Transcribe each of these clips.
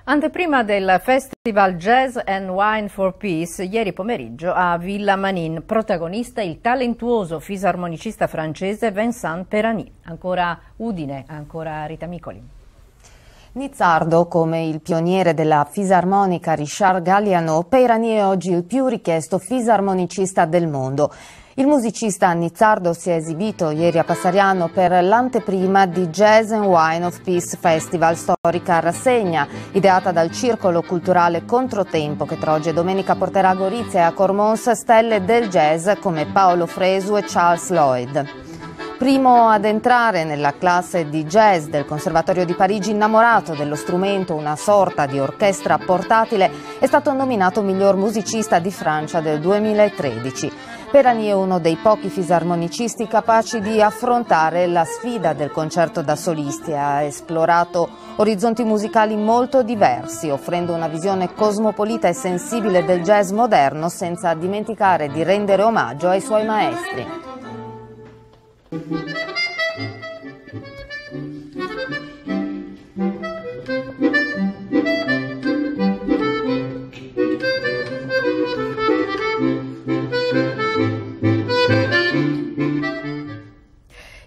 Anteprima del Festival Jazz and Wine for Peace, ieri pomeriggio a Villa Manin, protagonista il talentuoso fisarmonicista francese Vincent Perani. Ancora Udine, ancora Rita Micoli. Nizzardo, come il pioniere della fisarmonica Richard Galliano, Perani è oggi il più richiesto fisarmonicista del mondo. Il musicista nizzardo si è esibito ieri a Passariano per l'anteprima di Jazz and Wine of Peace Festival, storica rassegna ideata dal Circolo Culturale Controtempo che tra oggi e domenica porterà a Gorizia e a Cormons stelle del jazz come Paolo Fresu e Charles Lloyd. Primo ad entrare nella classe di jazz del Conservatorio di Parigi, innamorato dello strumento, una sorta di orchestra portatile, è stato nominato miglior musicista di Francia del 2013. Perani è uno dei pochi fisarmonicisti capaci di affrontare la sfida del concerto da solisti. Ha esplorato orizzonti musicali molto diversi, offrendo una visione cosmopolita e sensibile del jazz moderno, senza dimenticare di rendere omaggio ai suoi maestri.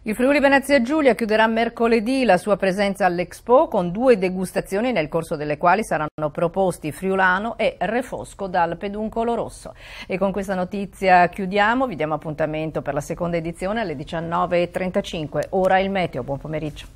Il Friuli Venezia Giulia chiuderà mercoledì la sua presenza all'Expo con 2 degustazioni nel corso delle quali saranno proposti friulano e refosco dal peduncolo rosso. E con questa notizia chiudiamo, vi diamo appuntamento per la seconda edizione alle 19:35. Ora il meteo, buon pomeriggio.